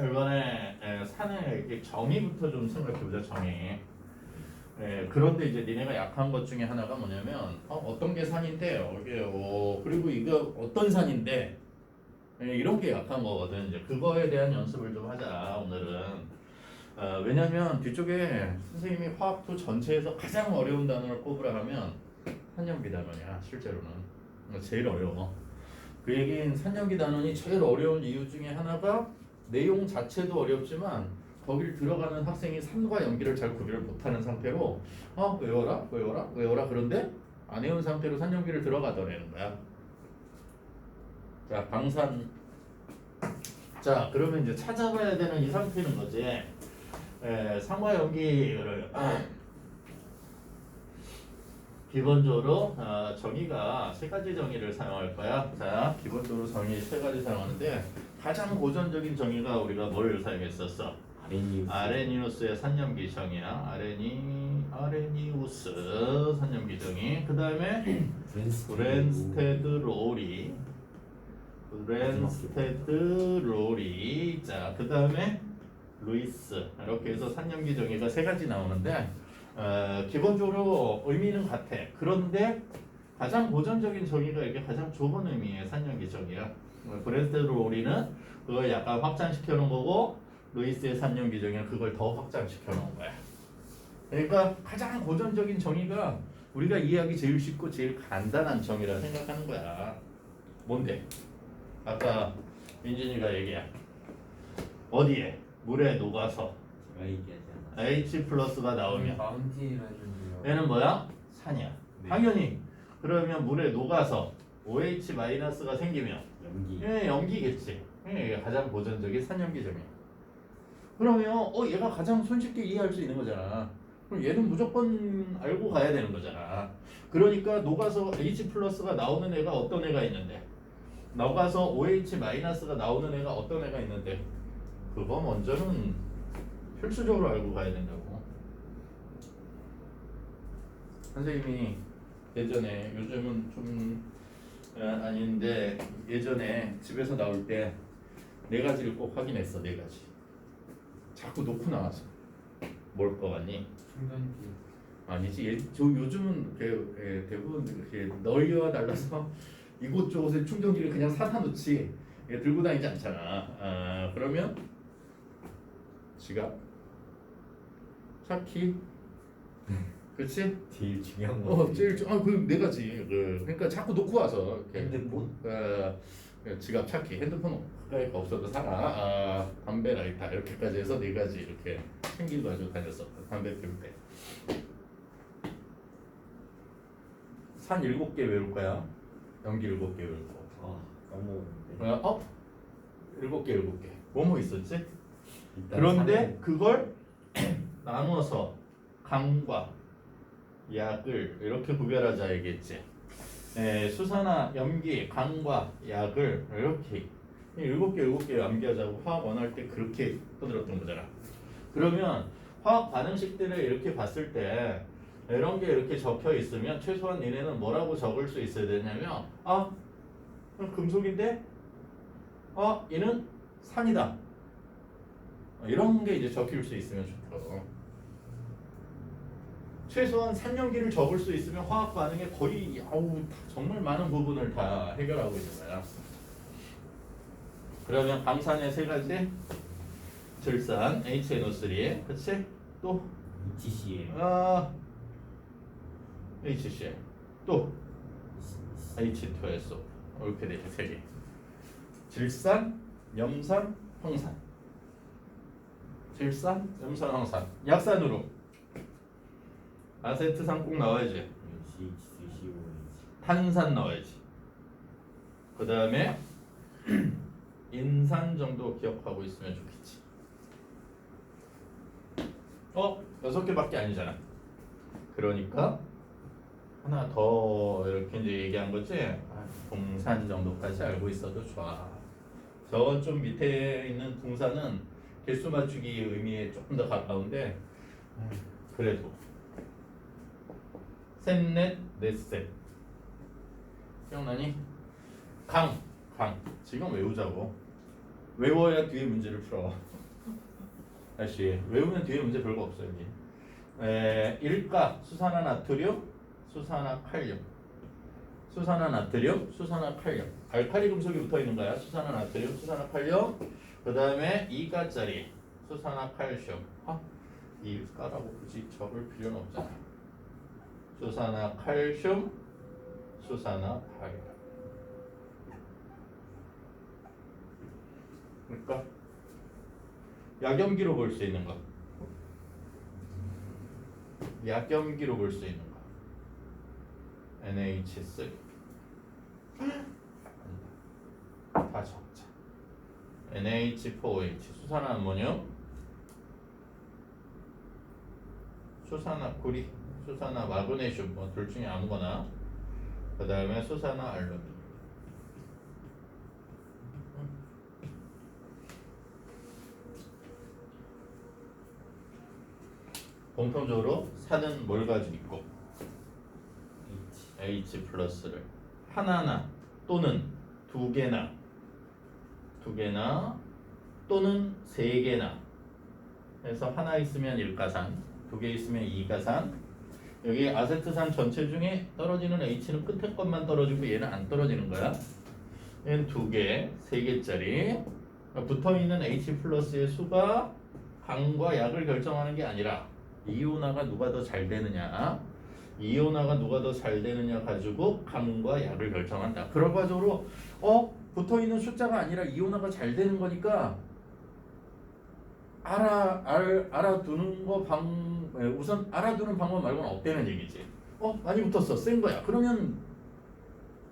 이번에 산의 정의부터 좀 생각해보자. 정의. 그런데 이제 니네가 약한 것 중에 하나가 뭐냐면 어떤 게 산인데 그리고 이거 어떤 산인데 이런 게 약한 거거든. 이제 그거에 대한 연습을 좀 하자 오늘은. 왜냐면 뒤쪽에 선생님이 화학도 전체에서 가장 어려운 단어를 꼽으라 하면 산염기 단원이야. 실제로는 제일 어려워. 그 얘기는 산염기 단원이 제일 어려운 이유 중에 하나가 내용 자체도 어렵지만 거길 들어가는 학생이 산과 염기를 잘 구별을 못하는 상태로 외워라 그런데 안 외운 상태로 산염기를 들어가더라는 거야. 자, 방산. 자, 그러면 이제 찾아봐야 되는 이 상태는 거지. 산과 염기를 기본적으로 정의가 세 가지 정의를 사용할 거야. 자, 기본적으로 정의 세 가지 사용하는데 가장 고전적인 정의가 우리가 뭘 사용했었어? 아레니우스의 산염기 정의야. 아레니우스 산염기 정의. 그 다음에 브랜스테드 롤이. 자, 그 다음에 루이스. 이렇게 해서 산염기 정의가 세 가지 나오는데 기본적으로 의미는 같아. 그런데 가장 고전적인 정의가 이게 가장 좁은 의미의 산염기 정의야. 브랜스테드 롤이는 그걸 약간 확장시켜 놓은 거고 루이스의 산염기 정의는 그걸 더 확장시켜 놓은 거야. 그러니까 가장 고전적인 정의가 우리가 이해하기 제일 쉽고 제일 간단한 정의라 생각하는 거야. 뭔데? 아까 민진이가 얘기한 어디에? 물에 녹아서 H 플러스가 나오면 얘는 뭐야? 산이야. 네. 당연히. 그러면 물에 녹아서 OH 마이너스가 생기면 염기겠지. 이게 가장 고전적인 산염기정이야. 그러면 얘가 가장 손쉽게 이해할 수 있는 거잖아. 그럼 얘는 무조건 알고 가야 되는 거잖아. 그러니까 녹아서 H 플러스가 나오는 애가 어떤 애가 있는데, 녹아서 OH 마이너스가 나오는 애가 어떤 애가 있는데, 그거 먼저는 필수적으로 알고 가야 된다고. 선생님이 예전에, 요즘은 좀 아닌데 예전에 집에서 나올 때 네 가지를 꼭 확인했어. 네 가지. 자꾸 놓고 나와서 뭘 거 같니? 충전기. 아니지. 요즘은 대부분 이렇게 널리와 달라서 이곳저곳에 충전기를 그냥 사다 놓지 들고 다니지 않잖아. 그러면 지갑, 차키, 그렇지? 제일 중요한 거. 그 네 가지. 그러니까 자꾸 놓고 와서 이렇게 핸드폰? 지갑, 차키, 핸드폰 가까이가 없어도 사라. 담배, 라이터 이렇게까지 해서 네 가지 이렇게 챙기고 가지고 다녔었고, 담배 피울 때. 산 7개 외울 거야. 연기 7개 외울 거. 까먹었는데. 7개. 뭐뭐 있었지? 그런데 그걸 나눠서 강과 약을 이렇게 구별하자 얘기했지. 수산화, 염기, 강과 약을 이렇게 7개 암기하자고 화학 원할 때 그렇게 떠들었던 거잖아. 그러면 화학 반응식들을 이렇게 봤을 때 이런 게 이렇게 적혀 있으면 최소한 얘네는 뭐라고 적을 수 있어야 되냐면 금속인데 얘는 산이다. 이런 게 이제 적힐 수 있으면 좋고, 최소한 산염기를 적을 수 있으면 화학 반응의 거의 정말 많은 부분을 다 해결하고 있는 거야. 그러면 방산의 세 가지, 질산 HNO3, 그치? 또 HCl. HCl, 또 H2SO. 이렇게 되죠. 세 개. 질산, 염산, 황산. 질산, 염산, 황산. 약산으로 아세트산 꼭 나와야지. 탄산 나와야지. 그 다음에 인산 정도 기억하고 있으면 좋겠지. 6개밖에 아니잖아. 그러니까 하나 더 이렇게 이제 얘기한 거지. 동산 정도까지 알고 있어도 좋아. 저 좀 밑에 있는 동산은 개수 맞추기 의미에 조금 더 가까운데 그래도 셋넷 넷셋 기억나니? 강 지금 외우자고. 외워야 뒤에 문제를 풀어. 다시 외우면 뒤에 문제 별거 없어요. 여기. 일가 수산화나트륨, 수산화칼륨, 수산화나트륨, 수산화칼륨. 알칼리 금속이 붙어 있는 거야. 수산화나트륨, 수산화칼륨. 그 다음에 2가짜리 수산화칼슘. 이가라고 굳이 적을 필요는 없잖아. 수산화칼슘, 수산화칼륨. 그러니까 약염기로 볼 수 있는 거. 약염기로 볼 수 있는 거. NH3. 다 적자. NH4OH 수산화암모늄, 수산화구리, 수산화마그네슘 뭐 둘 중에 아무거나. 그 다음에 수산화알루미늄. 공통적으로 산은 뭘 가지고 있고 H 플러스를 하나나 또는 두 개나 또는 세 개나 해서 하나 있으면 일가산, 두 개 있으면 이가산. 여기 아세트산 전체 중에 떨어지는 H는 끝에 것만 떨어지고 얘는 안 떨어지는 거야. 얘는 두 개, 세 개짜리. 붙어 있는 H 플러스의 수가 강과 약을 결정하는 게 아니라 이온화가 누가 더 잘 되느냐, 이온화가 누가 더 잘 되느냐 가지고 강과 약을 결정한다. 결과적으로 붙어 있는 숫자가 아니라 이온화가 잘 되는 거니까 알아두는 거 우선 알아두는 방법 말고는 없다는 얘기지. 많이 붙었어, 센 거야. 그러면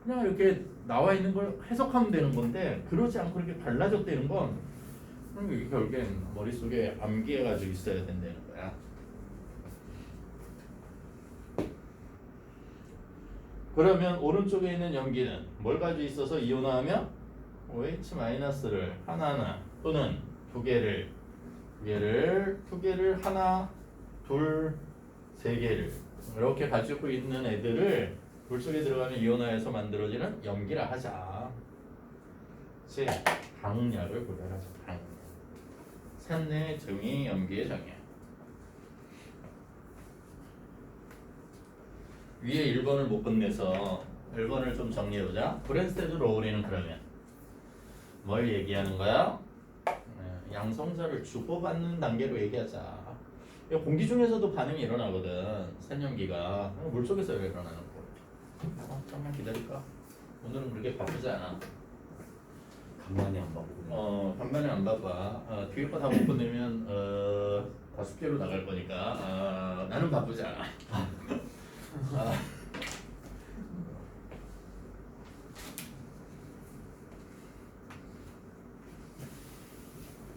그냥 이렇게 나와 있는 걸 해석하면 되는 건데 그러지 않고 이렇게 갈라졌다는 건 이게 결국엔 머릿속에 암기해가지고 있어야 된다는 거야. 그러면 오른쪽에 있는 염기는 뭘 가지고 있어서 이온화하면 OH-를 하나나 또는 두 개를 하나, 둘, 세 개를 이렇게 가지고 있는 애들을 물속에 들어가면 이온화해서 만들어지는 염기라 하자. 즉 강약을 구별하자. 강. 산내 정의 염기의 정의. 위에 1번을 못 끝내서 1번을 좀 정리해보자. 브랜스테드 로우리는 그러면 뭘 얘기하는 거야? 양성자를 주고받는 단계로 얘기하자. 공기 중에서도 반응이 일어나거든. 산염기가 물속에서 일어나는 거. 잠깐만 기다릴까? 오늘은 그렇게 바쁘지 않아. 간만에 안 바꾸고. 간만에 안 바빠. 뒤에 거 다 못 끝내면 다 숙제로 나갈 거니까 나는 바쁘지 않아.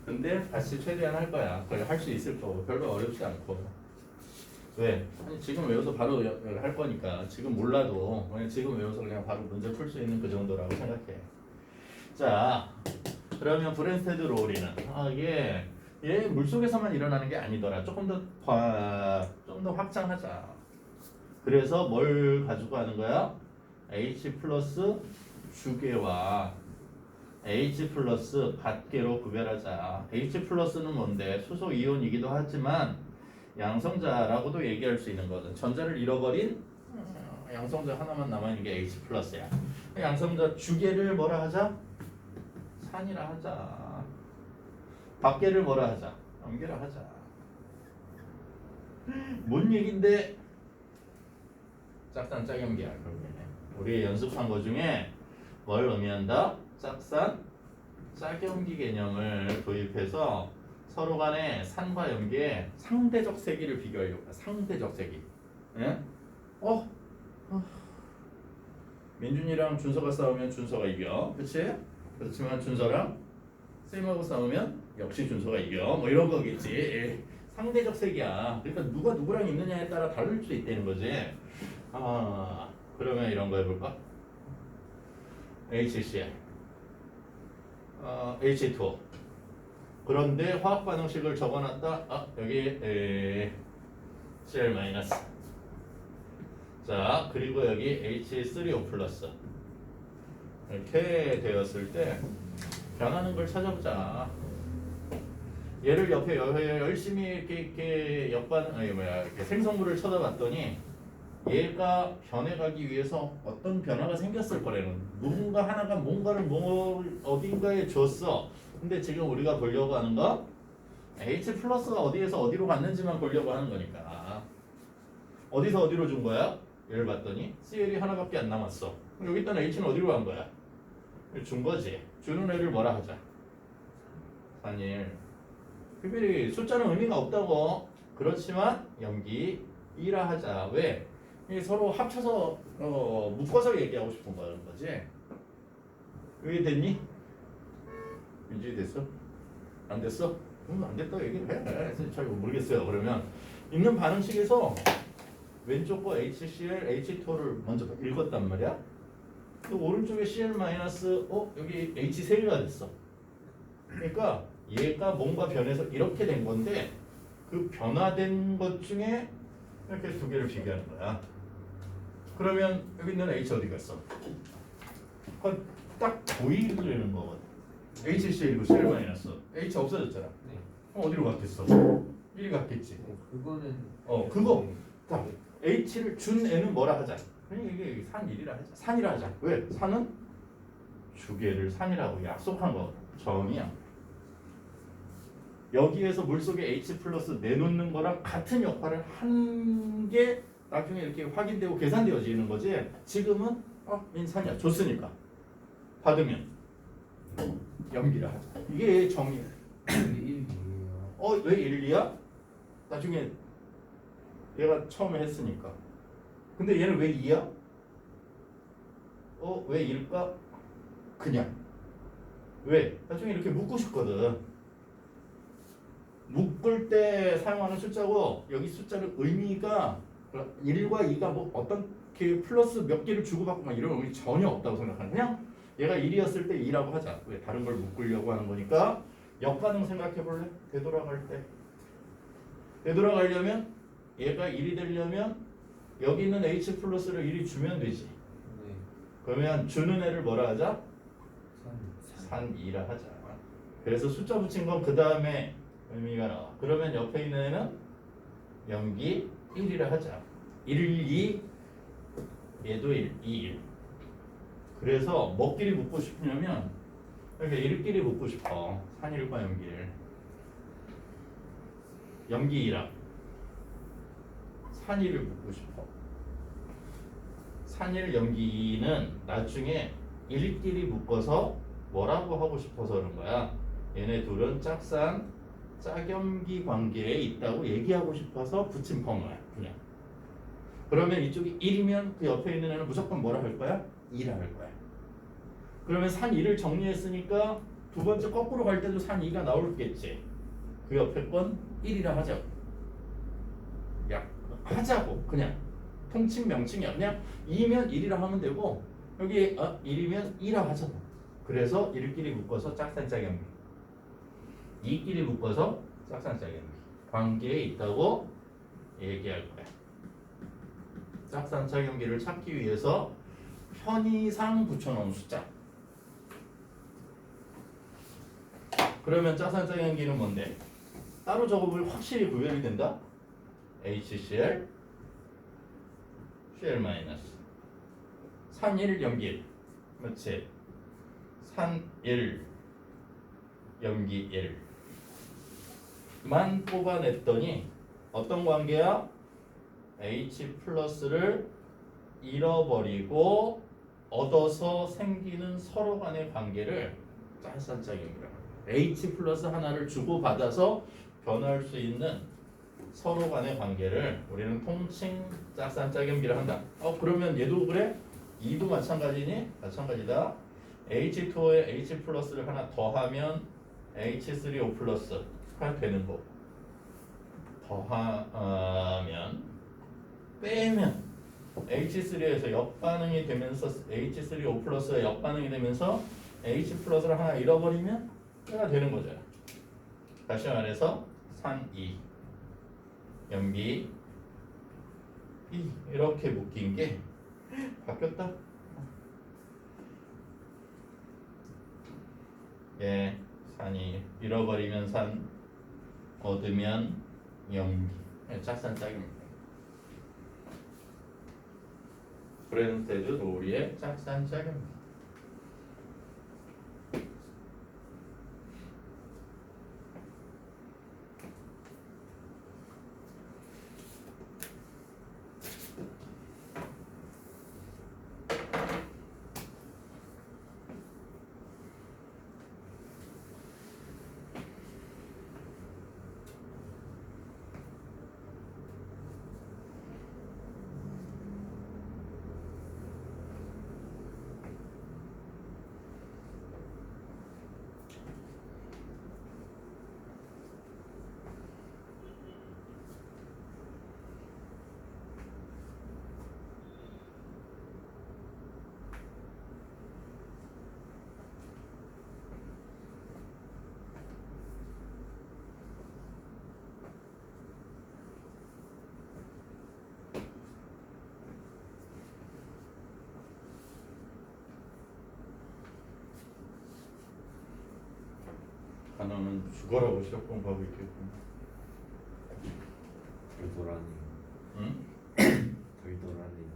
근데 다시 최대한 할 거야. 그걸 할 수 있을 거고 별로 어렵지 않고. 왜? 아니 지금 외워서 바로 할 거니까 지금 몰라도 그냥 지금 외워서 그냥 바로 문제 풀 수 있는 그 정도라고 생각해. 자, 그러면 브랜스테드 로우리는 얘 물속에서만 일어나는 게 아니더라. 조금 더 확장하자. 그래서 뭘 가지고 하는 거야? H 플러스 주계와 H 플러스 받계로 구별하자. H 플러스는 뭔데? 수소 이온이기도 하지만 양성자라고도 얘기할 수 있는 거든. 전자를 잃어버린 양성자 하나만 남아있는 게 H 플러스야. 양성자 주계를 뭐라 하자? 산이라 하자. 받계를 뭐라 하자? 염계라 하자. 뭔 얘긴데? 짝산 짝염기야. 결국에는 우리 연습한 거 중에 뭘 의미한다? 짝산 짝염기 개념을 도입해서 서로 간에 산과 염기의 상대적 세기를 비교하려고 해. 상대적 세기. 예? 민준이랑 준서가 싸우면 준서가 이겨. 그치? 그렇지만 준서랑 쌤하고 싸우면 역시 준서가 이겨. 뭐 이런 거겠지. 예. 상대적 세기야. 그러니까 누가 누구랑 있느냐에 따라 다를 수 있다는 거지. 그러면 이런 거 해볼까? HCl, H2O. 그런데 화학 반응식을 적어놨다. 여기 Cl 마이너스. 자, 그리고 여기 H3O 플러스. 이렇게 되었을 때 변하는 걸 찾아보자. 얘를 옆에 열심히 이렇게 이렇게 생성물을 쳐다봤더니 얘가 변해가기 위해서 어떤 변화가 생겼을 거라는 누군가 하나가 뭔가를 어딘가에 줬어. 근데 지금 우리가 보려고 하는 거 H 플러스가 어디에서 어디로 갔는지만 보려고 하는 거니까 어디서 어디로 준 거야? 얘를 봤더니 CL이 하나밖에 안 남았어. 여기 있던 H는 어디로 간 거야? 준 거지. 주는 애를 뭐라 하자? 산일. 특별히 숫자는 의미가 없다고. 그렇지만 염기 2라 하자. 왜? 이게 서로 합쳐서 묶어서 얘기하고 싶은 거지. 이해 됐니? 인지 됐어? 안 됐어? 안 됐다고 얘기해. 잘 모르겠어요. 그러면 읽는 반응식에서 왼쪽 거 HCl, H2를 먼저 읽었단 말이야. 또 오른쪽에 Cl 마이너스 여기 H 3개가 됐어. 그러니까 얘가 뭔가 변해서 이렇게 된 건데 그 변화된 것 중에 이렇게 두 개를 비교하는 거야. 그러면 여기 있는 H 어디 갔어? 딱 보이는 거거든. HCl이고 Cl 마이너스 H 없어졌잖아. 네. 그럼 어디로 갔겠어? 1이 갔겠지. 그거는 그거 딱 H를 준 애는 뭐라 하자. 그러니까 이게 산1이라 하자. 산이라 하자. 왜? 산은 주계를 산이라고 약속한 거. 정이야. 여기에서 물속에 H 플러스 내놓는 거랑 같은 역할을 한 게 나중에 이렇게 확인되고 계산되어지는 거지. 지금은 산이야. 줬으니까. 받으면 염기라 하자. 이게 정이야. 1이에요. 왜 1, 2야? 나중에 얘가 처음에 했으니까. 근데 얘는 왜 2야? 왜 1일까? 그냥. 왜? 나중에 이렇게 묶고 싶거든. 묶을 때 사용하는 숫자고 여기 숫자는 의미가 1과 2가 뭐 어떤 플러스 몇 개를 주고받고 막 이런 의미 전혀 없다고 생각하는. 그냥 얘가 1이었을 때 2라고 하자. 왜? 다른 걸 묶으려고 하는 거니까. 역반응 생각해 볼래? 되돌아갈 때. 되돌아가려면 얘가 1이 되려면 여기 있는 H 플러스를 1이 주면 되지. 네. 그러면 주는 애를 뭐라 하자? 산. 2라 하자. 그래서 숫자 붙인 건 그 다음에 의미가 나와. 그러면 옆에 있는 애는 염기 1이라 하자. 1, 2, 얘도 1, 2, 1. 그래서 뭐끼리 묶고 싶으냐면 이렇게 1끼리 묶고 싶어. 산일과 염기를. 염기 2랑 산일을 묶고 싶어. 산일 염기 2는 나중에 1끼리 묶어서 뭐라고 하고 싶어서 그런 거야. 얘네 둘은 짝산 짝염기 관계에 있다고 얘기하고 싶어서 붙인 펑어야. 그냥. 그러면 이쪽이 1이면 그 옆에 있는 애는 무조건 뭐라 할 거야? 2라 할 거야. 그러면 산 2를 정리했으니까 두 번째 거꾸로 갈 때도 산 2가 나올겠지. 그 옆에 건 1이라 하자고. 하자고. 그냥 통칭 명칭이야. 그냥 2면 1이라 하면 되고 여기 1이면 2라 하자고. 그래서 1끼리 묶어서 짝산 짝염기, 2끼리 묶어서 짝산 짝염기 관계에 있다고 얘기할 거야. 짝산 짝염기를 찾기 위해서 편의상 붙여놓은 숫자. 그러면 짝산 짝염기는 뭔데? 따로 적어보면 확실히 구별이 된다. HCl, Cl 마이너스, 산일 염기 1, 그렇지? 산일 염기 1만 뽑아냈더니 어떤 관계야? H 플러스를 잃어버리고 얻어서 생기는 서로 간의 관계를 짝산짝염기라고 합니다. H 플러스 하나를 주고받아서 변할 수 있는 서로 간의 관계를 우리는 통칭 짝산짝염기를 한다. 그러면 얘도 그래? 2도 마찬가지니? 마찬가지다. H2에 H 플러스를 하나 더하면 H3O 플러스가 되는 거고, 더하면 빼면 H3에서 역반응이 되면서 H3O 플러스가 역반응이 되면서 H 플러스를 하나 잃어버리면 얘가 되는 거잖아. 다시 말해서 산 2 염기 2 이렇게 묶인 게 바뀌었다. 예, 산이 잃어버리면 산, 얻으면 염기. 예, 짝산짝입니다. 브랜테드 로리의 짝산짝입니다. 단어는 죽어라고 시험 공부하고 있겠군. 돌돌하니. 응? 돌돌하니.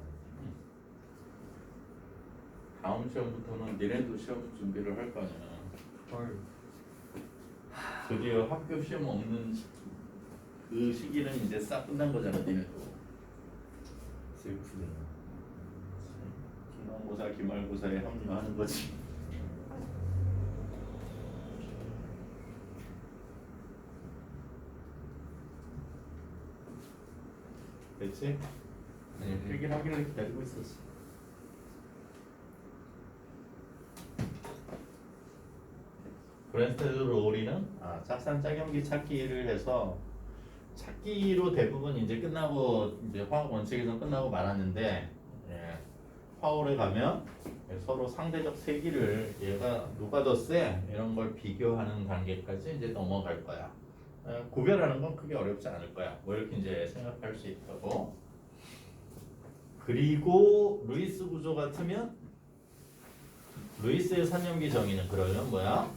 다음 시험부터는 니네도 시험 준비를 할 거 아니야. 헐. 드디어 학교 시험 없는 그 시기는 이제 싹 끝난 거잖아, 니네도. 슬프네요. 중간고사, 기말고사에 합류하는 거지. 됐지? 아니, 필기하기를 기다리고 있었어. 브랜스테드 로리는 짝산짝염기 찾기를 해서 찾기로 대부분 이제 끝나고 이제 화학 원칙에서 끝나고 말았는데 예, 화홀에 가면 서로 상대적 세기를 얘가 누가 더 세 이런 걸 비교하는 단계까지 이제 넘어갈 거야. 구별하는 건 크게 어렵지 않을 거야. 뭐 이렇게 이제 생각할 수 있다고. 그리고 루이스 구조 같으면 루이스의 산염기 정의는 그러면 뭐야?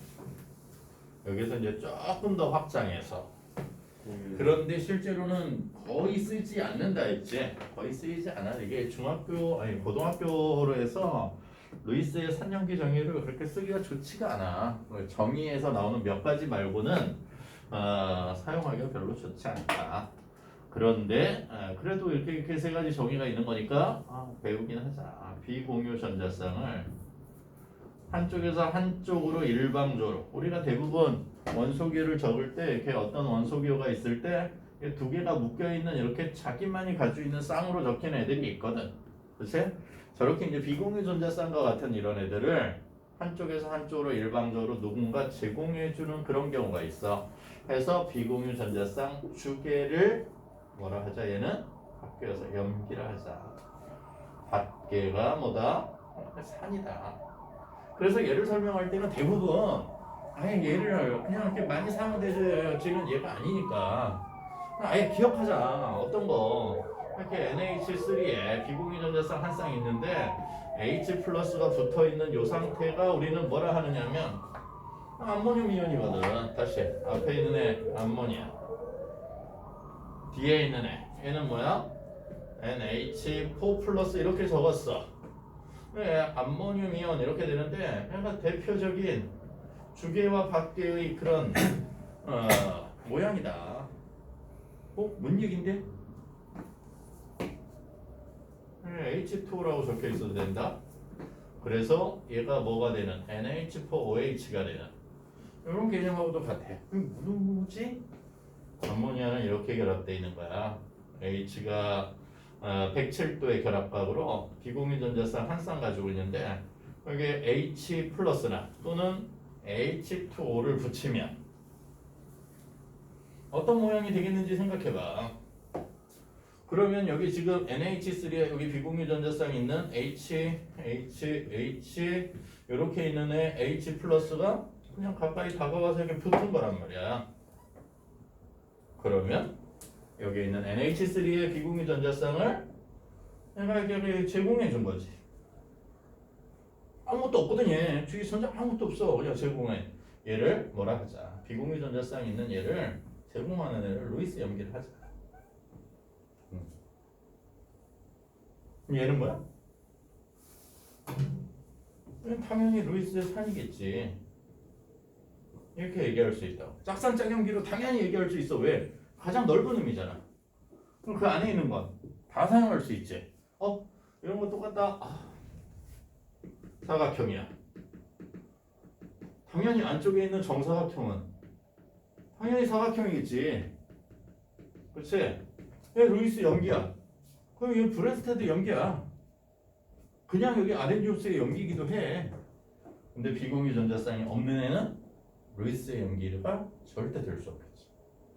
여기서 이제 조금 더 확장해서 그런데 실제로는 거의 쓰지 않는다 했지. 거의 쓰이지 않아. 이게 중학교 아니 고등학교로 해서 루이스의 산염기 정의를 그렇게 쓰기가 좋지가 않아. 정의에서 나오는 몇 가지 말고는 사용하기가 별로 좋지 않다. 그런데 그래도 이렇게 세 가지 정의가 있는 거니까 배우긴 하자. 비공유 전자쌍을 한쪽에서 한쪽으로 일방적으로 우리가 대부분 원소기호를 적을 때 이렇게 어떤 원소기호가 있을 때 두 개가 묶여 있는 이렇게 자기만이 가지고 있는 쌍으로 적힌 애들이 있거든. 그치? 저렇게 이제 비공유 전자쌍과 같은 이런 애들을 한쪽에서 한쪽으로 일방적으로 누군가 제공해 주는 그런 경우가 있어. 해서 비공유 전자쌍 주계를 뭐라 하자 얘는 밖에서 염기라 하자. 밖에가 뭐다? 산이다. 그래서 얘를 설명할 때는 대부분 아예 얘를 그냥 이렇게 많이 사용되지는 얘가 아니니까 아예 기억하자. 어떤 거 이렇게 NH3에 비공유 전자쌍 한 쌍 있는데 H 플러스가 붙어 있는 이 상태가 우리는 뭐라 하느냐면 암모늄 이온이거든. 다시 앞에 있는 애 암모니아, 뒤에 있는 얘는 뭐야? NH4 플러스 이렇게 적었어. 네, 암모늄 이온 이렇게 되는데 얘가 대표적인 주계와 밖계의 그런 모양이다. 뭔 얘긴데? 네, H2라고 적혀 있어도 된다. 그래서 얘가 뭐가 되는? NH4OH가 되는 이런 개념하고도 같아. 뭐지? 암모니아는 이렇게 결합되어 있는 거야. H가 107도의 결합각으로 비공유 전자쌍 한 쌍 가지고 있는데 여기에 H 플러스나 또는 H2O를 붙이면 어떤 모양이 되겠는지 생각해봐. 그러면 여기 지금 NH3에 여기 비공유 전자쌍 있는 H 이렇게 있는 애 H 플러스가 그냥 가까이 다가와서 이렇게 붙은 거란 말이야. 그러면 여기 있는 NH3의 비공유 전자쌍을 내가 이렇게 제공해 준 거지. 아무것도 없거든 얘. 주위 선자 아무것도 없어. 그냥 제공해. 얘를 뭐라 하자. 비공유 전자쌍 있는 얘를 제공하는 애를 루이스 염기를 하자. 얘는 뭐야? 당연히 루이스의 산이겠지. 이렇게 얘기할 수 있다고. 짝쌍짝염기로 당연히 얘기할 수 있어. 왜? 가장 넓은 의미잖아. 그럼 그 안에 있는 건 다 사용할 수 있지. 이런 거 똑같다. 사각형이야. 당연히 안쪽에 있는 정사각형은 당연히 사각형이겠지. 그렇지? 얘 루이스 염기야. 그럼 얘 브레스테드 염기야. 그냥 여기 아렌디우스의 염기이기도 해. 근데 비공유 전자쌍이 없는 애는 루이스의 염기가 절대 될 수 없겠지.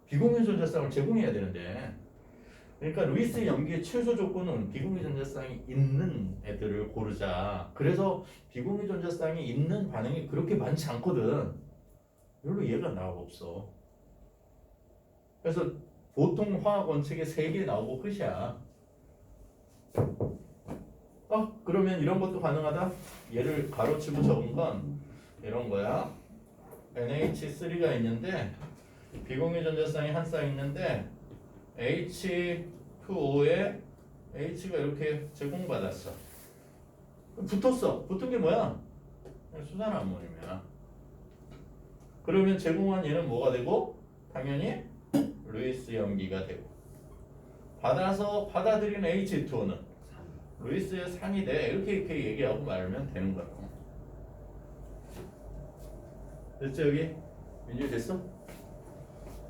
비공유 전자쌍을 제공해야 되는데, 그러니까 루이스의 염기의 최소 조건은 비공유 전자쌍이 있는 애들을 고르자. 그래서 비공유 전자쌍이 있는 반응이 그렇게 많지 않거든. 별로 이해가 나가 없어. 그래서 보통 화학 원칙에 3개 나오고 끝이야. 그러면 이런 것도 가능하다? 얘를 가로치고 적은 건 이런 거야. NH3가 있는데 비공유 전자쌍이 한 쌍 있는데 H2O에 H가 이렇게 제공받았어. 붙었어. 붙은 게 뭐야? 수산암모늄이야. 그러면 제공한 얘는 뭐가 되고? 당연히 루이스 염기가 되고, 받아서 받아들인 H2O는 루이스의 산이 돼. 이렇게 얘기하고 말하면 되는 거야. 됐죠 여기? 이제 됐어?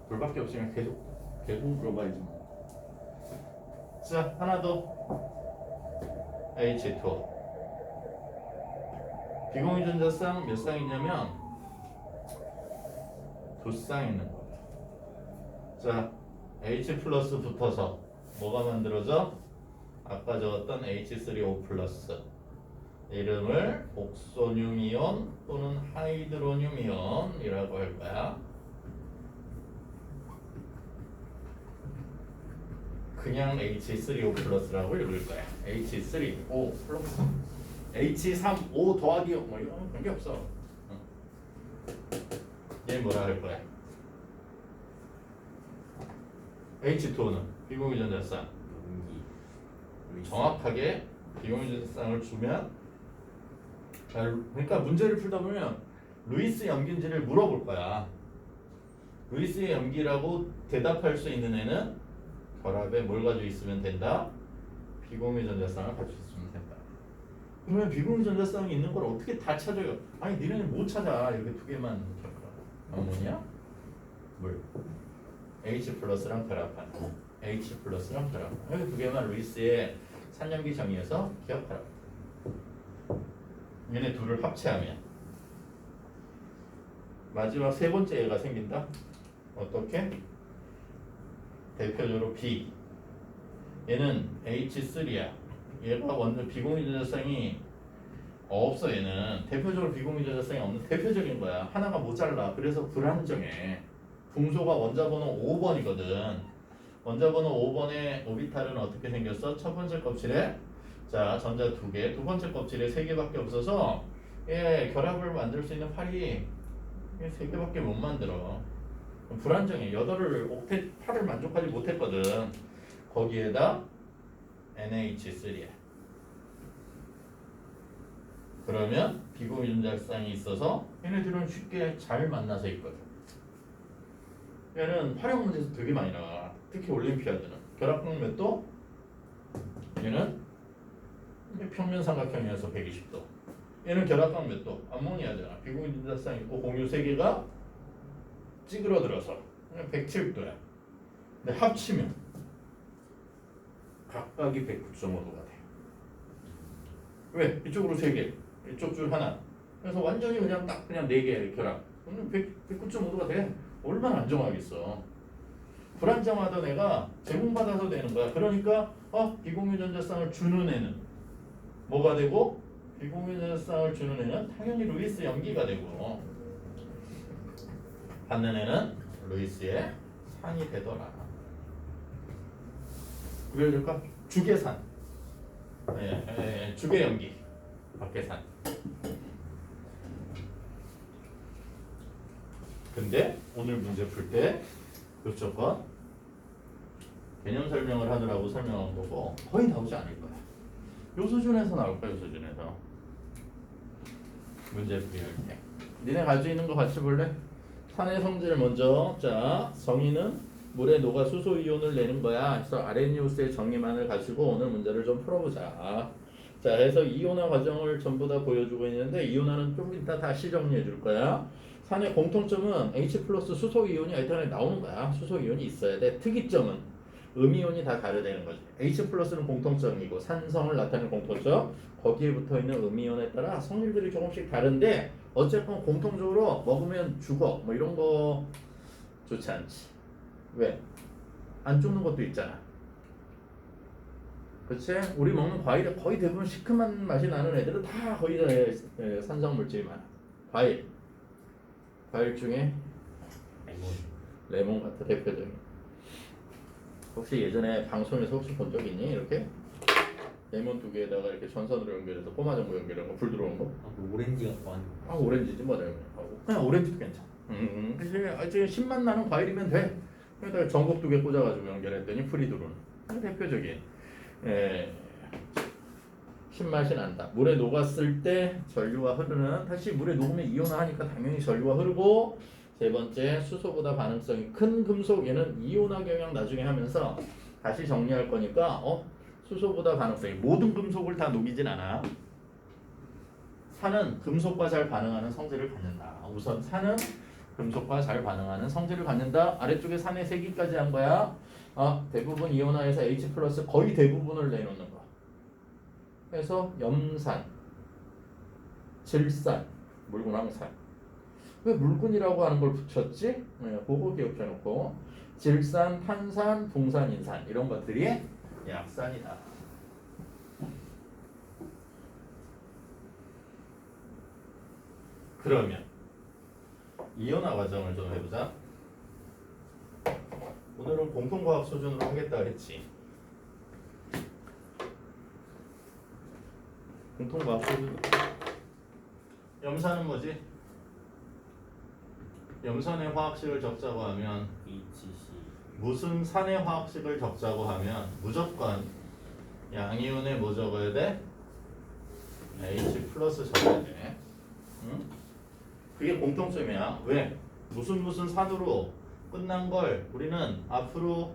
불밖에 없으면 계속 물어봐야지 뭐. 자, 하나 더. H2O. 비공유 전자쌍 몇 쌍이냐면 2쌍 있는 거. 자, H 플러스 붙어서 뭐가 만들어져? 아까 적었던 H3O 플러스. 이름을 옥소늄 이온 또는 하이드로늄 이온이라고 할 거야. 그냥 H3O 플러스라고 읽을 거야. H3O 플러스. H3O 더하기 뭐 이런 건 관계 없어. 얘 뭐라 할 거야? H2O는 비공유 전자쌍. 정확하게 비공유 전자쌍을 주면, 그러니까 문제를 풀다 보면 루이스 염기인지를 물어볼 거야. 루이스의 염기라고 대답할 수 있는 애는 결합에 뭘 가지고 있으면 된다? 비공유 전자쌍을 가지고 있으면 된다. 그러면 비공유 전자쌍이 있는 걸 어떻게 다 찾아요? 아니 니네는 못 찾아. 이렇게 2개만 암모니아, 물, H 플러스랑 결합한 H 플러스랑 결합한 여기 2개만 루이스의 산염기 정의에서 기억하라. 얘네 둘을 합체하면 마지막 세 번째 애가 생긴다. 어떻게? 대표적으로 B. 얘는 H3야. 얘가 완전 비공유 전자쌍이 없어. 얘는 대표적으로 비공유 전자쌍이 없는 대표적인 거야. 하나가 모자라. 그래서 불안정해. 궁소가 원자번호 5번이거든. 원자번호 5번의 오비탈은 어떻게 생겼어? 첫 번째 껍질에 자 전자 2개, 두 번째 껍질에 3개밖에 없어서 결합을 만들 수 있는 팔이 3개밖에 못 만들어. 불안정해. 8을 8을 만족하지 못했거든. 거기에다 NH3야. 그러면 비공유 전자쌍이 있어서 얘네들은 쉽게 잘 만나서 있거든. 얘는 활용 문제에서 되게 많이 나와. 특히 올림피아드는 결합각 몇 도? 얘는 평면 삼각형이어서 120도. 얘는 결합각 몇 도? 암모니아잖아. 비공유 전자쌍 있고 공유 3개가 찌그러들어서 107도야. 근데 합치면 각각이 109.5도가 돼. 왜? 이쪽으로 3개, 이쪽 줄 하나. 그래서 완전히 그냥 딱 그냥 4개 결합. 그러면 109.5도가 돼. 얼마나 안정하겠어. 불안정하던 애가 제공받아서 되는 거야. 그러니까 비공유 전자쌍을 주는 애는 뭐가 되고, 비공유 전자쌍을 주는 애는 당연히 루이스 염기가 되고, 받는 애는 루이스의 산이 되더라. 예를 들까? 주계산, 주계염기, 밖계산. 근데 오늘 문제 풀 때 무조건 개념 설명을 하느라고 설명한 거고 거의 나오지 않을 거야. 요 수준에서 나올 거야. 요 수준에서 문제 풀이할 때. 니네 가지고 있는 거 같이 볼래? 산의 성질 먼저. 자, 정의는 물에 녹아 수소 이온을 내는 거야. 그래서 아레니우스의 정의만을 가지고 오늘 문제를 좀 풀어보자. 자, 그래서 이온화 과정을 전부 다 보여주고 있는데 이온화는 좀 이따 다시 정리해 줄 거야. 산의 공통점은 H 플러스 수소 이온이 일단에 나오는 거야. 수소 이온이 있어야 돼. 특이점은 음이온이 다 다르다는 거지. H 플러스는 공통점이고 산성을 나타내는 공통점. 거기에 붙어 있는 음이온에 따라 성질들이 조금씩 다른데 어쨌건 공통적으로 먹으면 죽어. 뭐 이런 거 좋지 않지. 왜? 안 죽는 것도 있잖아. 그치? 우리 먹는 과일에 거의 대부분 시큼한 맛이 나는 애들은 다 거의 다 산성 물질이 많아. 과일 중에 레몬 같은 대표적인. 혹시 예전에 방송에서 혹시 본 적 있니? 이렇게 레몬 두 개에다가 이렇게 전선으로 연결해서 꼬마정보 연결한 거, 불 들어오는 거? 오렌지 같고 하는 거. 오렌지지 뭐 하고 그냥 오렌지도 괜찮아. 이제 신맛 나는 과일이면 돼. 그러다가 전곡 두 개 꽂아가지고 연결했더니 풀이 들어오는. 대표적인. 신맛이 난다. 물에 녹았을 때 전류가 흐르는. 다시 물에 녹으면 이온화하니까 당연히 전류가 흐르고. 세 번째, 수소보다 반응성이 큰 금속. 얘는 이온화 경향 나중에 하면서 다시 정리할 거니까 수소보다 반응성이 모든 금속을 다 녹이진 않아. 산은 금속과 잘 반응하는 성질을 갖는다. 우선 산은 금속과 잘 반응하는 성질을 갖는다. 아래쪽에 산의 세기까지 한 거야. 대부분 이온화에서 H 플러스 거의 대부분을 내놓는 거. 그래서 염산, 질산, 물군항산. 왜 물군이라고 하는 걸 붙였지? 그거 기억해놓고 질산, 탄산, 붕산, 인산 이런 것들이 약산이다. 그러면 이온화 과정을 좀 해보자. 오늘은 공통과학 수준으로 하겠다 했지. 공통과학 수준. 염산은 뭐지? 염산의 화학식을 적자고 하면 HC. 무슨 산의 화학식을 적자고 하면 무조건 양이온에 뭐 적어야 돼? H 플러스 적어야 돼. 응? 그게 공통점이야. 왜? 무슨 산으로 끝난 걸 우리는 앞으로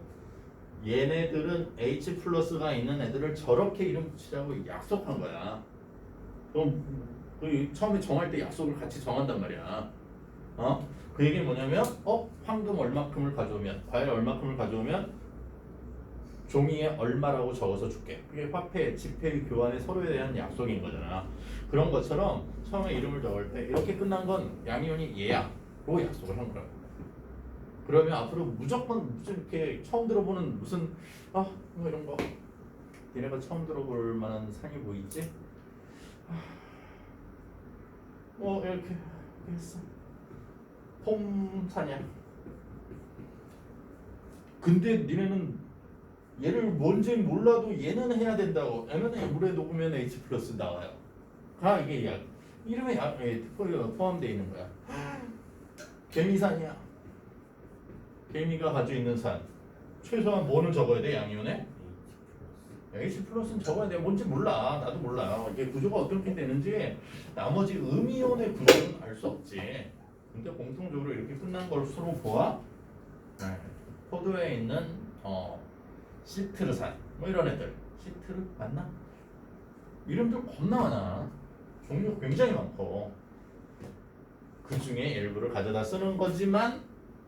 얘네들은 H 플러스가 있는 애들을 저렇게 이름 붙이자고 약속한 거야. 그럼 그 처음에 정할 때 약속을 같이 정한단 말이야. 그 얘기는 뭐냐면 황금 얼마큼을 가져오면, 과일 얼마큼을 가져오면 종이에 얼마라고 적어서 줄게. 그게 화폐, 지폐 교환의 서로에 대한 약속인 거잖아. 그런 것처럼 처음에 이름을 적을 때 이렇게 끝난 건 양이온이 얘야 로 약속을 한 거야. 그러면 앞으로 무조건 무슨 이렇게 처음 들어보는 무슨 뭐 이런 거 얘네가 처음 들어볼 만한 산이 뭐 있지? 뭐 이렇게 했어. 폼산이야. 근데 니네는 얘를 뭔지 몰라도 얘는 해야 된다고. 얘는 물에 녹으면 H 플러스 나와요. 이게 이름에 포함되어 있는 거야. 개미산이야. 개미가 가지고 있는 산. 최소한 뭐는 적어야 돼? 양이온에? H 플러스는 적어야 돼. 뭔지 몰라. 나도 몰라. 이게 구조가 어떻게 되는지 나머지 음이온의 구조는 알 수 없지. 근데 공통적으로 이렇게 끝난 걸 서로 보아. 포도에 있는 시트르산 뭐 이런 애들. 시트르 맞나? 이름들 겁나 많아. 종류가 굉장히 많고 그 중에 일부를 가져다 쓰는 거지만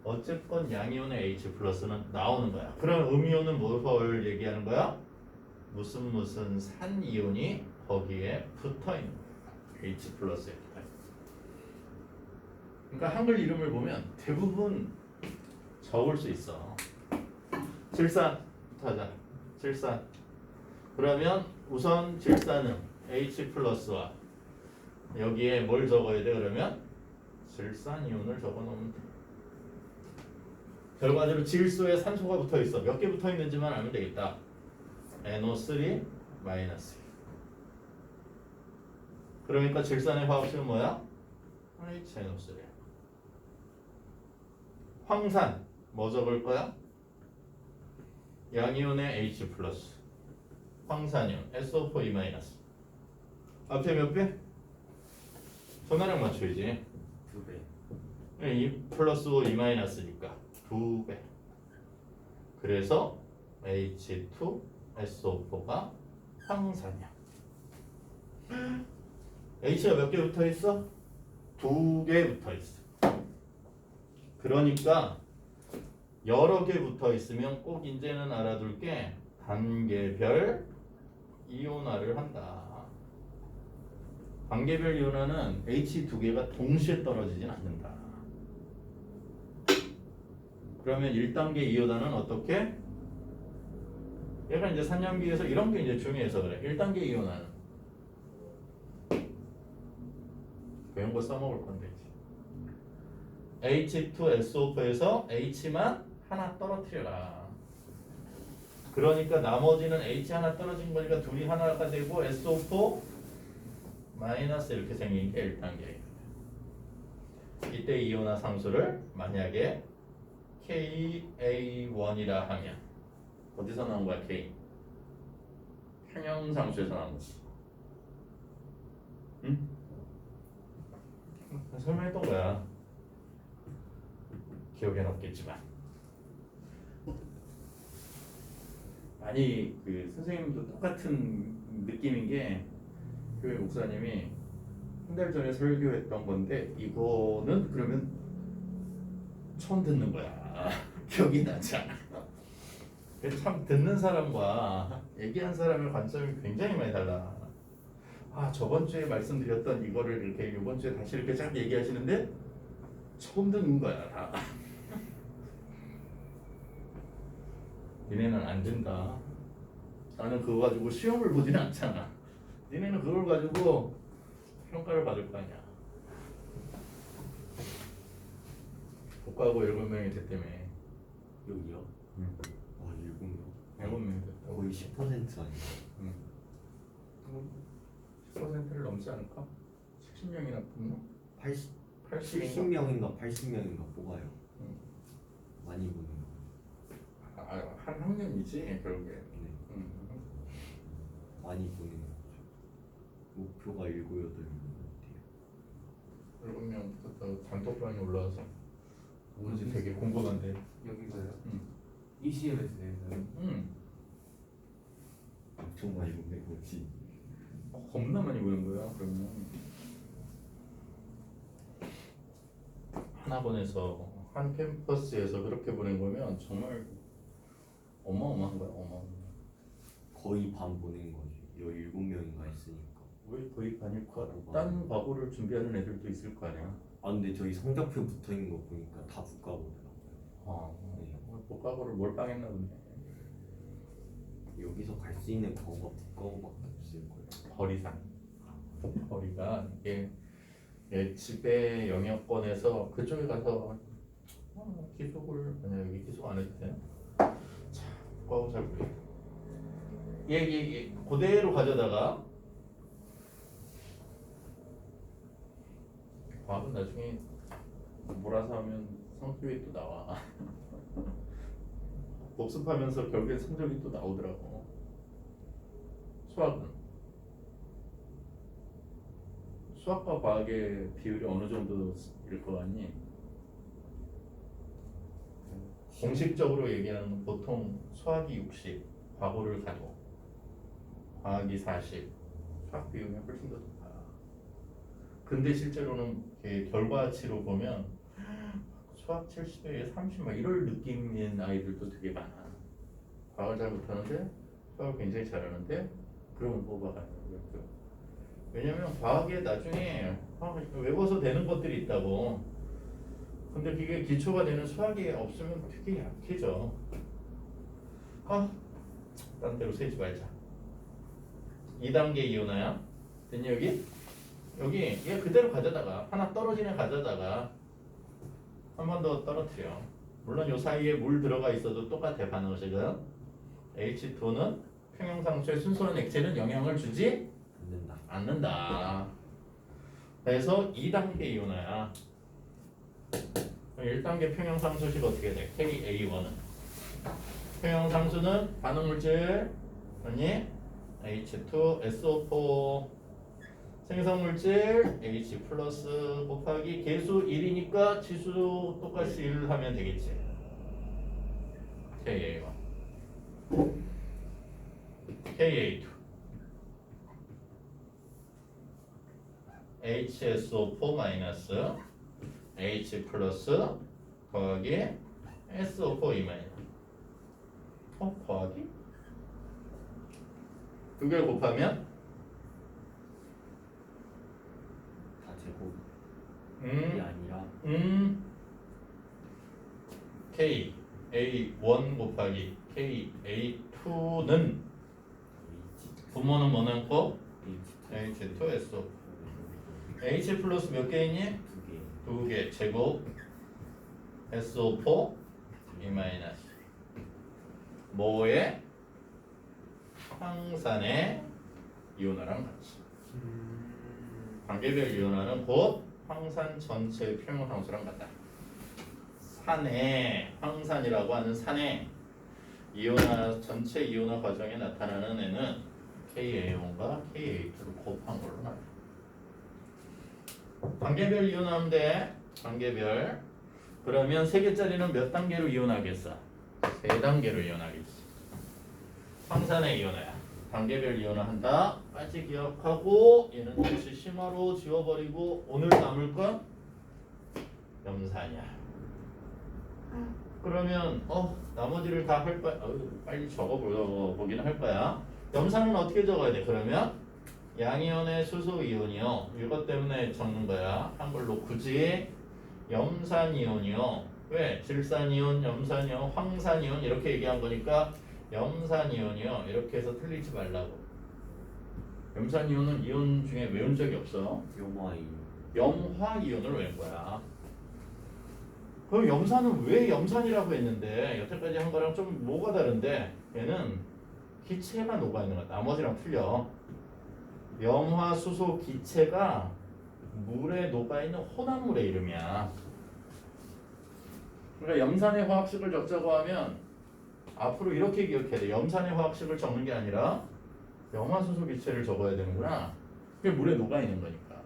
어쨌건 양이온의 H 플러스는 나오는 거야. 그럼 음이온은 뭘 얘기하는 거야? 무슨 산 이온이 거기에 붙어 있는 거야. H 플러스에 붙어 있는 거야. 그러니까 한글 이름을 보면 대부분 적을 수 있어. 질산부터 하자. 질산. 그러면 우선 질산은 H 플러스와 여기에 뭘 적어야 돼? 그러면 질산 이온을 적어 놓으면 돼. 결과적으로 질소에 산소가 붙어 있어. 몇 개 붙어 있는지만 알면 되겠다. NO3 마이너스. 그러니까 질산의 화학식은 뭐야? HNO3. 황산 뭐 적을 거야? 양이온의 H 플러스 황산이온 SO4 E-. 앞에 몇 배? 전화량 맞춰야지. 2배. 2 플러스 5 E-니까 2배. 그래서 H2SO4가 황산이야. H가 몇 개 붙어 있어? 2개 붙어 있어. 그러니까 여러 개 붙어 있으면 꼭 이제는 알아둘 게 단계별 이온화를 한다. 단계별 이온화는 H 2개가 동시에 떨어지진 않는다. 그러면 1단계 이온화는 어떻게? 얘가 이제 산염기에서 이런 게 이제 중요해서 그래. 1단계 이온화는 배운 거 써먹을 건데 H2SO4에서 H만 하나 떨어뜨려라. 그러니까 나머지는 H 하나 떨어진 거니까 둘이 하나가 되고 SO4 마이너스 이렇게 생긴 게 1단계. 이때 이온화 상수를 만약에 KA1이라 하면 어디서 나온 거야? K 평형상수에서 나온 거지. 응? 설명했던 거야. 기억엔 없겠지만 아니 그 선생님도 똑같은 느낌인 게 교회 목사님이 한 달 전에 설교했던 건데 이거는 그러면 처음 듣는 거야. 기억이 나지 않아. 참 듣는 사람과 얘기한 사람의 관점이 굉장히 많이 달라. 아 저번 주에 말씀드렸던 이거를 이렇게 이번 주에 다시 이렇게 쫙 얘기하시는데 처음 듣는 거야 다. 니네는 안 된다. 나는 그거 가지고 시험을 보지는 않잖아. 니네는 그걸 가지고 평가를 받을 거 아니야. 복과하고 7명이 됐다며. 여기요? 응. 와 7명. 7명이 됐다고. 거의 10% 아니야? 응. 10%를 넘지 않을까? 70명이나 뽑나? 80, 80인가? 70명인가 80명인가 뽑아요. 응. 많이 보는 거. 한 학년이지 결국에. 네. 응. 많이 보는 거. 목표가 7, 8명 같아요. 7명부터 단톡방에 올라와서 누군지 되게 궁금한데. 여기가요? 응. ECMS에서요? 응. 엄청 많이 보는 거지. 겁나 많이 보는 거야. 그러면 한 학원에서 한 캠퍼스에서 그렇게 보낸 거면 정말 어마어마한 거야. 어마어마. 거의 반 보낸 거지. 17명인가 했으니까. 왜 거의 반일까? 딴 과고를 준비하는 애들도 있을 거 아니야. 아 근데 저희 성적표 붙어 있는 거 보니까 다 국가고더라고요. 네. 네. 뭐 과고를 몰빵했나 보네. 여기서 갈 수 있는 과고가 국가고밖에 없을 거예요. 거리상. 거리가 이게 내 집의 영역권에서 그쪽에 가서 기속을 아니야 여기 기속 안 해도 되나? 자, 과거 잘 모르겠다. 얘 그대로 가져다가 과학은 나중에 몰아서 하면 성적이 또 나와. 복습하면서 결국엔 성적이 또 나오더라고. 수학과 과학의 비율이 어느 정도일 것 같니? 공식적으로 얘기하는 건 보통 수학이 60, 과거를 가지고 과학이 40, 수학 비율이 훨씬 더 높아. 근데 실제로는 결과치로 보면 수학 70에 30 막 이럴 느낌인 아이들도 되게 많아. 과학을 잘 못하는데 수학을 굉장히 잘하는데 그러면 뽑아가는 거죠. 왜냐면 과학에 나중에 외워서 되는 것들이 있다고. 근데 그게 기초가 되는 수학이 없으면 되게 약해져. 딴 데로 세지 말자. 2단계 이온화야. 됐니 여기? 여기 얘 그대로 가져다가 하나 떨어지는 가져다가 한 번 더 떨어뜨려. 물론 요 사이에 물 들어가 있어도 똑같아 반응식은. H2는 평형상수의 순수한 액체는 영향을 주지 안된다. 않는다. 그래서 2단계 이온화야. 1단계 평형상수식 어떻게 돼? KA1은 평형상수는 반응물질 아니 H2SO4 생성물질 H 플러스 곱하기 계수 1이니까 지수 똑같이 1 하면 되겠지. KA1 KA2 HSO4 마이너스 H 플러스 더하기 SO4 이 마이너스 더하기 두 개를 곱하면 다 제곱이 음 아니라 K A1 곱하기 K A2는 분모는 뭐 남고 H2SO H 플러스 몇 개 있니? 두 개. 2개 제곱 SO4 E 마이너스 뭐의 황산의 이온화랑 같이 관계별 이온화는 곧 황산 전체 평형상수랑 같다. 산의 황산이라고 하는 산의 이온화 전체 이온화 과정에 나타나는 애는 KA1과 KA2를 곱한 걸로 나와. 관계별 이온화하면 돼. 관계별. 그러면 3개짜리는 몇 단계로 이온하겠어? 3단계로 이온하겠지. 황산의 이온화야. 단계별 이온화한다. 까지 기억하고 얘는 다시 심화로 지워버리고 오늘 남을 건 염산이야. 그러면 나머지를 다 할 거야. 빨리 적어보기는 할 거야. 염산은 어떻게 적어야 돼? 그러면 양이온의 수소 이온이요. 이것 때문에 적는 거야. 한글로 굳이 염산이온이요. 왜? 질산이온, 염산이온, 황산이온 이렇게 얘기한 거니까 염산이온이요. 이렇게 해서 틀리지 말라고. 염산이온은 이온 중에 외운 적이 없어. 염화이. 염화이온을 외운 거야. 그럼 염산은 왜 염산이라고 했는데 여태까지 한 거랑 좀 뭐가 다른데 얘는 기체가 녹아있는 거야. 나머지랑 틀려. 염화수소 기체가 물에 녹아있는 혼합물의 이름이야. 그러니까 염산의 화학식을 적자고 하면 앞으로 이렇게 기억해야 돼. 염산의 화학식을 적는 게 아니라 염화수소 기체를 적어야 되는구나. 그게 물에 녹아있는 거니까.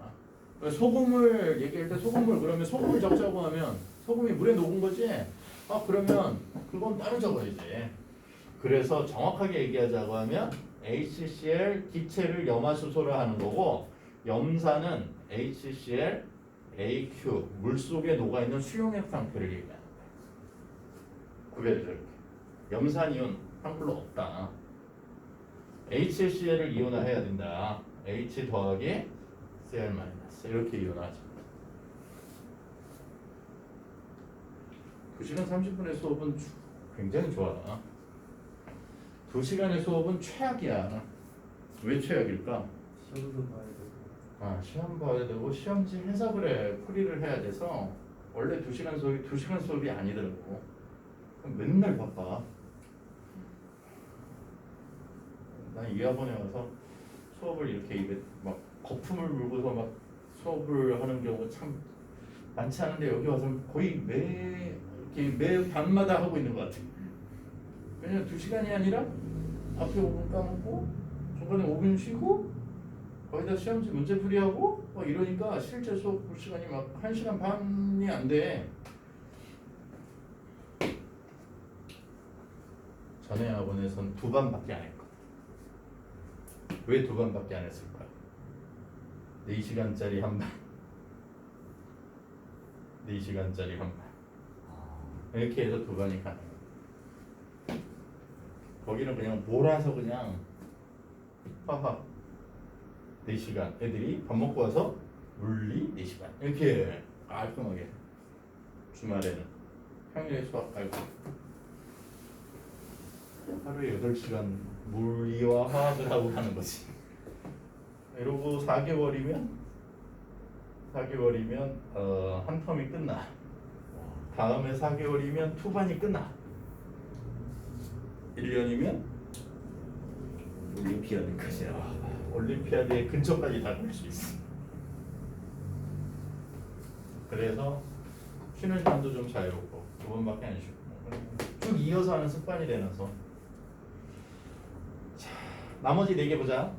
소금을 얘기할 때 소금물 그러면 소금을 적자고 하면 소금이 물에 녹은 거지? 그러면 그건 따로 적어야지. 그래서 정확하게 얘기하자고 하면 HCl 기체를 염화수소로 하는 거고 염산은 HCl AQ 물속에 녹아있는 수용액 상태를 얘기하는 거야. 구별해줘 이렇게. 염산이온 한글로 없다. HCl을 이온화해야 된다. H 더하기 Cl 마이너스 이렇게 이온화하죠. 2시간 30분의 수업은 굉장히 좋아. 2시간의 수업은 최악이야. 왜 최악일까? 시험도 봐야 되고 시험 봐야 되고 시험지 해석을 해 풀이를 해야 돼서 원래 2시간 수업이 아니더라고. 맨날 바빠. 난 이 학원에 와서 수업을 이렇게 입에 막 거품을 물고서 막 수업을 하는 경우가 참 많지 않은데 여기 와서 거의 매 밤마다 하고 있는 것 같아. 왜냐면 2시간이 아니라 앞에 5분 까먹고 중간에 5분 쉬고 거기다 시험지 문제 풀이하고 막 이러니까 실제 수업 볼 시간이 막 1시간 반이 안 돼. 전에 학원에선 2반밖에 안 했거든. 왜 2반밖에 안 했을까? 4시간짜리 한 반. 4시간짜리 한 반. 이렇게 해서 2반이 가능해. 거기는 그냥 몰아서 그냥 하하 4시간 애들이 밥 먹고 와서 물리 4시간 이렇게 깔끔하게 주말에는 평일에 수학 깔고 하루에 8시간 물리와 화학을 하고 하는 거지. 이러고 4개월이면 한 텀이 끝나. 다음에 4개월이면 2반이 끝나. 1년이면 올림피아드까지. 올림피아드의 근처까지 다 갈 수 있어. 그래서 쉬는 시간도 좀 자유롭고 5분밖에 안 쉬고 쭉 이어서 하는 습관이 되면서 자, 나머지 4개 보자.